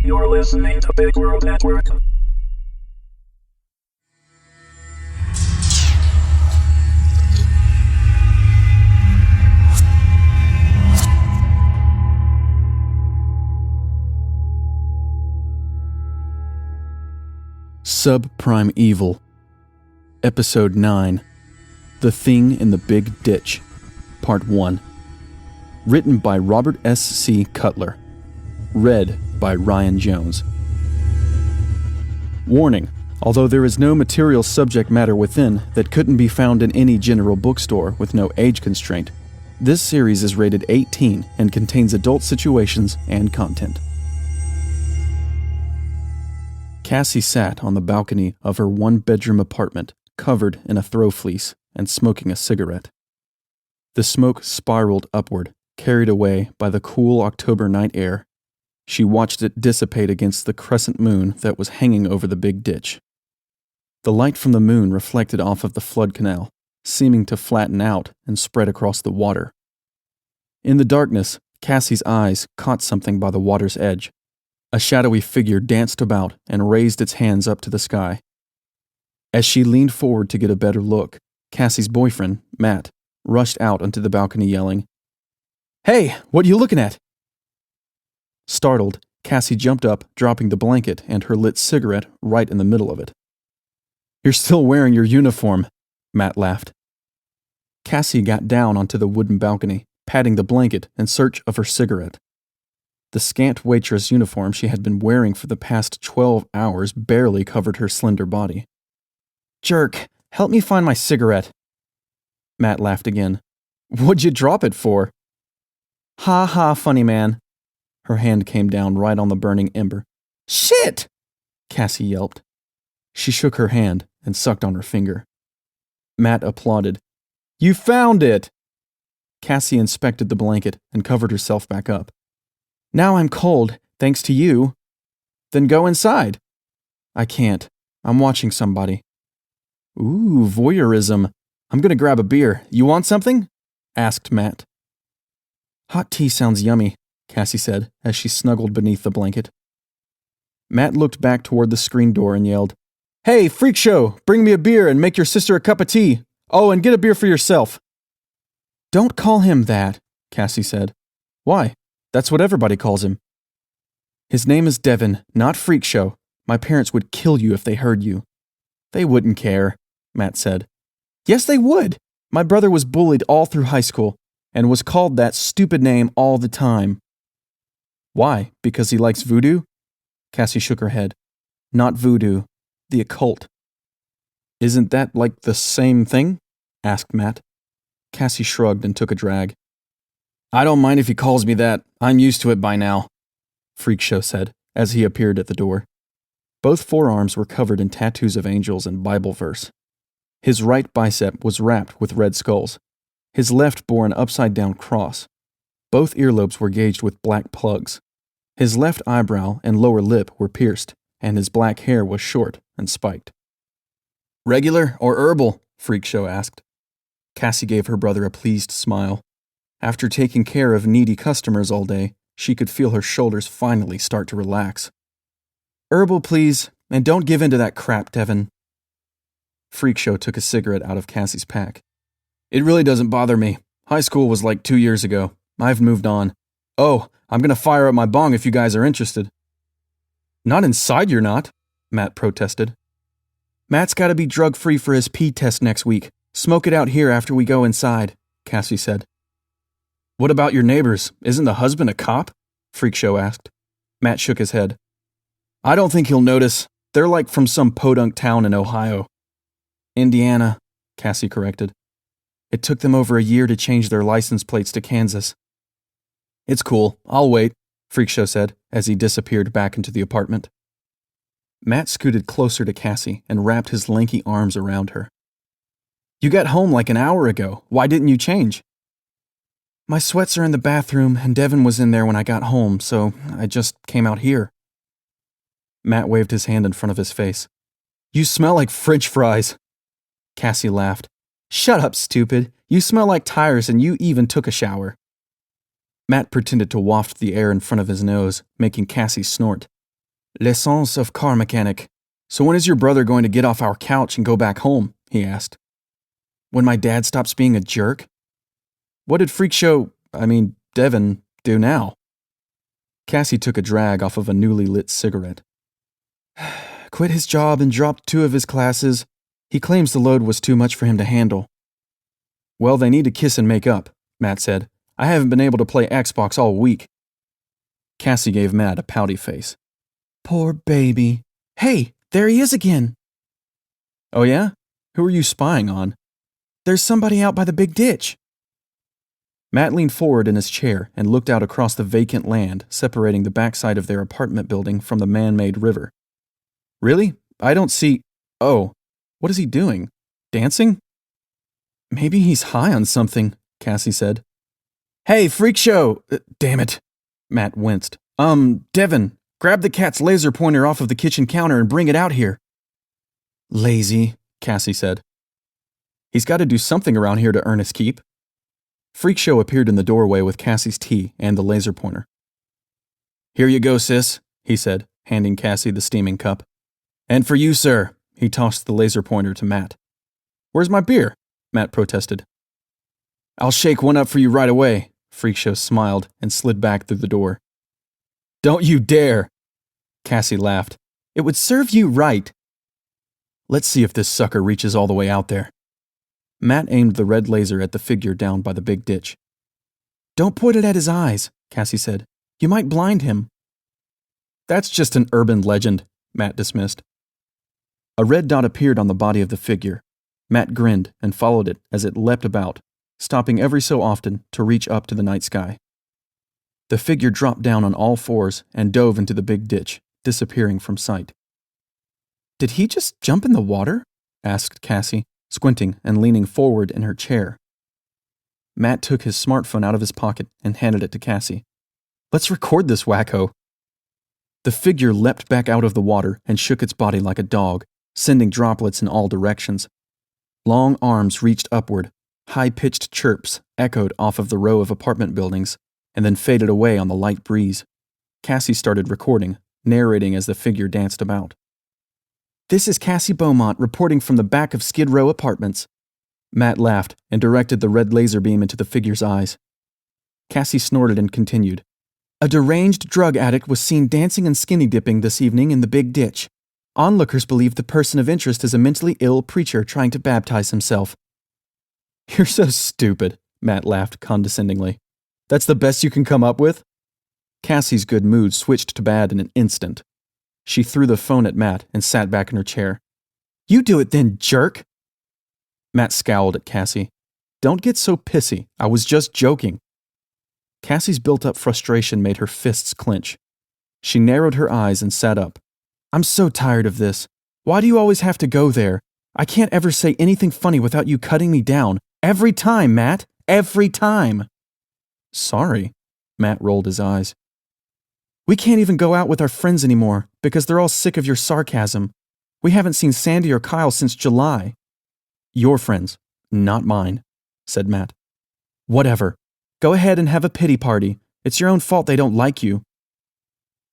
You're listening to Big World Network. Subprimeval, Episode 9, The Thing in the Big Ditch, Part 1. Written by Robert S. C. Cutler. Read by Ryan Jones. Warning: although there is no material subject matter within that couldn't be found in any general bookstore with no age constraint, this series is rated 18 and contains adult situations and content. Cassie sat on the balcony of her one-bedroom apartment, covered in a throw fleece and smoking a cigarette. The smoke spiraled upward, carried away by the cool October night air. She watched it dissipate against the crescent moon that was hanging over the big ditch. The light from the moon reflected off of the flood canal, seeming to flatten out and spread across the water. In the darkness, Cassie's eyes caught something by the water's edge. A shadowy figure danced about and raised its hands up to the sky. As she leaned forward to get a better look, Cassie's boyfriend, Matt, rushed out onto the balcony yelling, "Hey, what you looking at?" Startled, Cassie jumped up, dropping the blanket and her lit cigarette right in the middle of it. "You're still wearing your uniform," Matt laughed. Cassie got down onto the wooden balcony, patting the blanket in search of her cigarette. The scant waitress uniform she had been wearing for the past 12 hours barely covered her slender body. "Jerk, help me find my cigarette." Matt laughed again. "What'd you drop it for?" "Ha ha, funny man." Her hand came down right on the burning ember. "Shit!" Cassie yelped. She shook her hand and sucked on her finger. Matt applauded. "You found it!" Cassie inspected the blanket and covered herself back up. "Now I'm cold, thanks to you." "Then go inside." "I can't. I'm watching somebody." "Ooh, voyeurism. I'm gonna grab a beer. You want something?" asked Matt. "Hot tea sounds yummy," Cassie said as she snuggled beneath the blanket. Matt looked back toward the screen door and yelled, "Hey, freak show, bring me a beer and make your sister a cup of tea. Oh, and get a beer for yourself." "Don't call him that," Cassie said. "Why? That's what everybody calls him." "His name is Devin, not Freak Show. My parents would kill you if they heard you." "They wouldn't care," Matt said. "Yes, they would. My brother was bullied all through high school and was called that stupid name all the time." "Why? Because he likes voodoo?" Cassie shook her head. "Not voodoo. The occult." "Isn't that like the same thing?" asked Matt. Cassie shrugged and took a drag. "I don't mind if he calls me that. I'm used to it by now," Freak Show said, as he appeared at the door. Both forearms were covered in tattoos of angels and Bible verse. His right bicep was wrapped with red skulls. His left bore an upside-down cross. Both earlobes were gauged with black plugs. His left eyebrow and lower lip were pierced, and his black hair was short and spiked. "Regular or herbal?" Freak Show asked. Cassie gave her brother a pleased smile. After taking care of needy customers all day, she could feel her shoulders finally start to relax. "Herbal, please, and don't give in to that crap, Devin." Freak Show took a cigarette out of Cassie's pack. "It really doesn't bother me. High school was like 2 years ago. I've moved on. Oh, I'm gonna fire up my bong if you guys are interested." "Not inside you're not," Matt protested. "Matt's gotta be drug-free for his pee test next week. Smoke it out here after we go inside," Cassie said. "What about your neighbors? Isn't the husband a cop?" Freak Show asked. Matt shook his head. "I don't think he'll notice. They're like from some podunk town in Ohio." "Indiana," Cassie corrected. "It took them over a year to change their license plates to Kansas." "It's cool. I'll wait," Freak Show said as he disappeared back into the apartment. Matt scooted closer to Cassie and wrapped his lanky arms around her. "You got home like an hour ago. Why didn't you change?" "My sweats are in the bathroom and Devin was in there when I got home, so I just came out here." Matt waved his hand in front of his face. "You smell like French fries." Cassie laughed. "Shut up, stupid. You smell like tires and you even took a shower." Matt pretended to waft the air in front of his nose, making Cassie snort. Lessons of car mechanic. So when is your brother going to get off our couch and go back home? He asked. When my dad stops being a jerk? What did Devin, do now? Cassie took a drag off of a newly lit cigarette. Quit his job and dropped 2 of his classes. He claims the load was too much for him to handle. Well, they need to kiss and make up, Matt said. I haven't been able to play Xbox all week. Cassie gave Matt a pouty face. Poor baby. Hey, there he is again. Oh yeah? Who are you spying on? There's somebody out by the big ditch. Matt leaned forward in his chair and looked out across the vacant land separating the backside of their apartment building from the man-made river. Really? I don't see... Oh, what is he doing? Dancing? Maybe he's high on something, Cassie said. Hey, freak show! Damn it. Matt winced. Devin, grab the cat's laser pointer off of the kitchen counter and bring it out here. Lazy, Cassie said. He's got to do something around here to earn his keep. Freak Show appeared in the doorway with Cassie's tea and the laser pointer. Here you go, sis, he said, handing Cassie the steaming cup. And for you, sir, he tossed the laser pointer to Matt. Where's my beer? Matt protested. I'll shake one up for you right away, Freak Show smiled and slid back through the door. Don't you dare! Cassie laughed. It would serve you right. Let's see if this sucker reaches all the way out there. Matt aimed the red laser at the figure down by the big ditch. Don't point it at his eyes, Cassie said. You might blind him. That's just an urban legend, Matt dismissed. A red dot appeared on the body of the figure. Matt grinned and followed it as it leapt about, stopping every so often to reach up to the night sky. The figure dropped down on all fours and dove into the big ditch, disappearing from sight. Did he just jump in the water? Asked Cassie, squinting and leaning forward in her chair. Matt took his smartphone out of his pocket and handed it to Cassie. Let's record this wacko. The figure leapt back out of the water and shook its body like a dog, sending droplets in all directions. Long arms reached upward, high-pitched chirps echoed off of the row of apartment buildings, and then faded away on the light breeze. Cassie started recording, narrating as the figure danced about. This is Cassie Beaumont reporting from the back of Skid Row Apartments. Matt laughed and directed the red laser beam into the figure's eyes. Cassie snorted and continued. A deranged drug addict was seen dancing and skinny dipping this evening in the big ditch. Onlookers believe the person of interest is a mentally ill preacher trying to baptize himself. You're so stupid, Matt laughed condescendingly. That's the best you can come up with? Cassie's good mood switched to bad in an instant. She threw the phone at Matt and sat back in her chair. You do it then, jerk! Matt scowled at Cassie. Don't get so pissy. I was just joking. Cassie's built-up frustration made her fists clench. She narrowed her eyes and sat up. I'm so tired of this. Why do you always have to go there? I can't ever say anything funny without you cutting me down. Every time, Matt. Every time. Sorry. Matt rolled his eyes. We can't even go out with our friends anymore because they're all sick of your sarcasm. We haven't seen Sandy or Kyle since July. Your friends, not mine, said Matt. Whatever. Go ahead and have a pity party. It's your own fault they don't like you.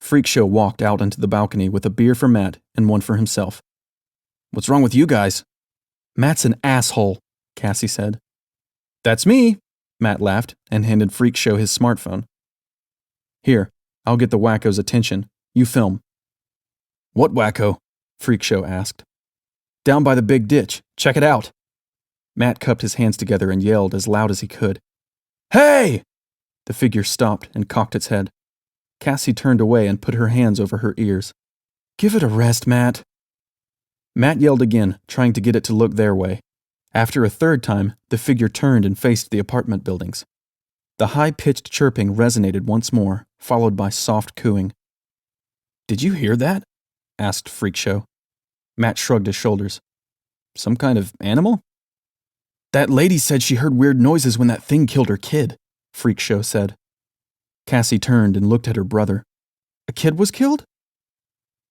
Freak Show walked out onto the balcony with a beer for Matt and one for himself. What's wrong with you guys? Matt's an asshole, Cassie said. That's me, Matt laughed and handed Freak Show his smartphone. Here, I'll get the wacko's attention. You film. What wacko? Freak Show asked. Down by the big ditch. Check it out. Matt cupped his hands together and yelled as loud as he could. Hey! The figure stopped and cocked its head. Cassie turned away and put her hands over her ears. Give it a rest, Matt. Matt yelled again, trying to get it to look their way. After a third time, the figure turned and faced the apartment buildings. The high-pitched chirping resonated once more, followed by soft cooing. Did you hear that? Asked Freak Show. Matt shrugged his shoulders. Some kind of animal? That lady said she heard weird noises when that thing killed her kid, Freak Show said. Cassie turned and looked at her brother. A kid was killed?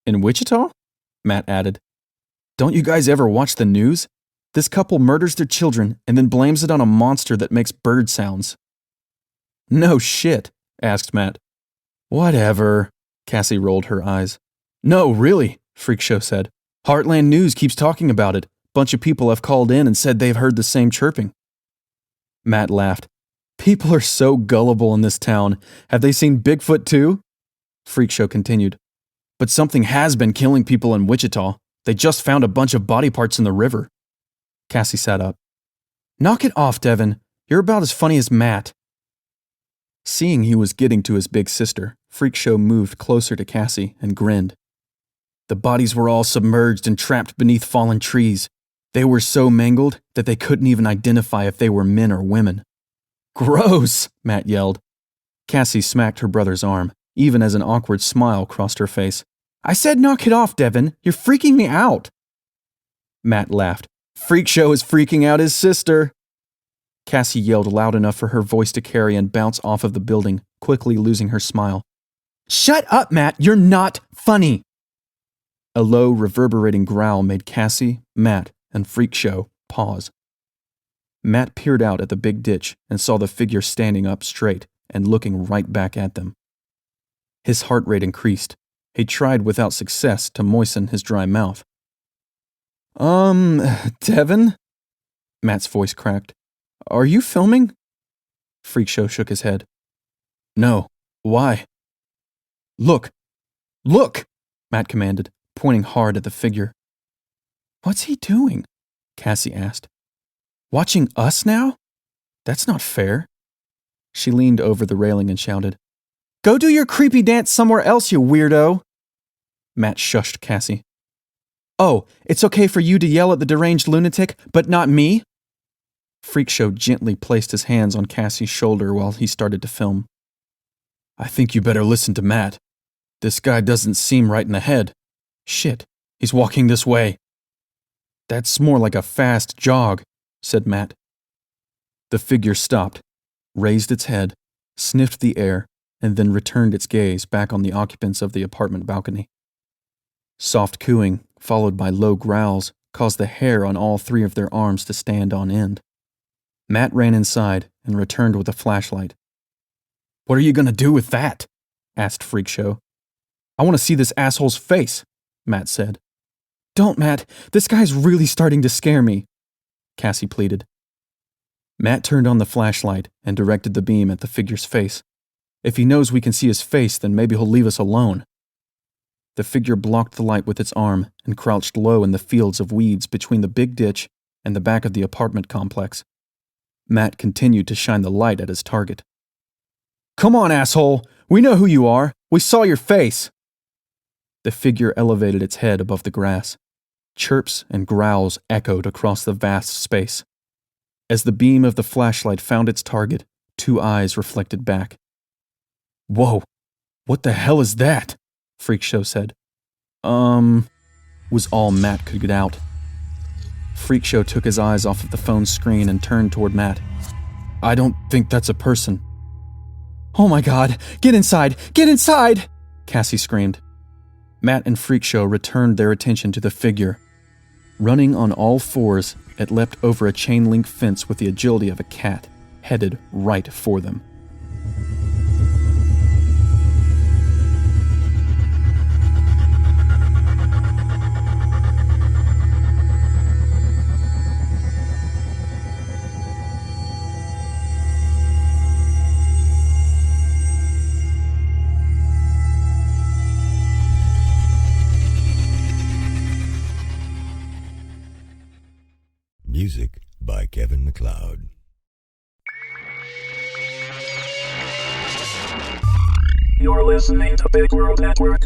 In Wichita? Matt added. Don't you guys ever watch the news? This couple murders their children and then blames it on a monster that makes bird sounds. No shit, asked Matt. Whatever, Cassie rolled her eyes. No, really, Freak Show said. Heartland News keeps talking about it. Bunch of people have called in and said they've heard the same chirping. Matt laughed. People are so gullible in this town. Have they seen Bigfoot too? Freak Show continued. But something has been killing people in Wichita. They just found a bunch of body parts in the river. Cassie sat up. Knock it off, Devin. You're about as funny as Matt. Seeing he was getting to his big sister, Freak Show moved closer to Cassie and grinned. The bodies were all submerged and trapped beneath fallen trees. They were so mangled that they couldn't even identify if they were men or women. Gross, Matt yelled. Cassie smacked her brother's arm, even as an awkward smile crossed her face. I said knock it off, Devin. You're freaking me out. Matt laughed. Freak Show is freaking out his sister. Cassie yelled loud enough for her voice to carry and bounce off of the building, quickly losing her smile. Shut up, Matt. You're not funny. A low, reverberating growl made Cassie, Matt, and Freak Show pause. Matt peered out at the big ditch and saw the figure standing up straight and looking right back at them. His heart rate increased. He tried without success to moisten his dry mouth. Devin? Matt's voice cracked. Are you filming? Freak Show shook his head. No. Why? Look! Look! Matt commanded, pointing hard at the figure. What's he doing? Cassie asked. Watching us now? That's not fair. She leaned over the railing and shouted, Go do your creepy dance somewhere else, you weirdo! Matt shushed Cassie. Oh, it's okay for you to yell at the deranged lunatic, but not me? Freak Show gently placed his hands on Cassie's shoulder while he started to film. I think you better listen to Matt. This guy doesn't seem right in the head. Shit, he's walking this way. That's more like a fast jog, said Matt. The figure stopped, raised its head, sniffed the air, and then returned its gaze back on the occupants of the apartment balcony. Soft cooing, followed by low growls, caused the hair on all three of their arms to stand on end. Matt ran inside and returned with a flashlight. What are you going to do with that? Asked Freak Show. I want to see this asshole's face, Matt said. Don't, Matt. This guy's really starting to scare me, Cassie pleaded. Matt turned on the flashlight and directed the beam at the figure's face. If he knows we can see his face, then maybe he'll leave us alone. The figure blocked the light with its arm and crouched low in the fields of weeds between the big ditch and the back of the apartment complex. Matt continued to shine the light at his target. Come on, asshole! We know who you are! We saw your face! The figure elevated its head above the grass. Chirps and growls echoed across the vast space. As the beam of the flashlight found its target, two eyes reflected back. Whoa! What the hell is that? Freak Show said. Was all Matt could get out. Freak Show took his eyes off of the phone's screen and turned toward Matt. I don't think that's a person. Oh my God! Get inside! Get inside! Cassie screamed. Matt and Freak Show returned their attention to the figure. Running on all fours, it leapt over a chain-link fence with the agility of a cat, headed right for them. Music by Kevin MacLeod. You're listening to Big World Network.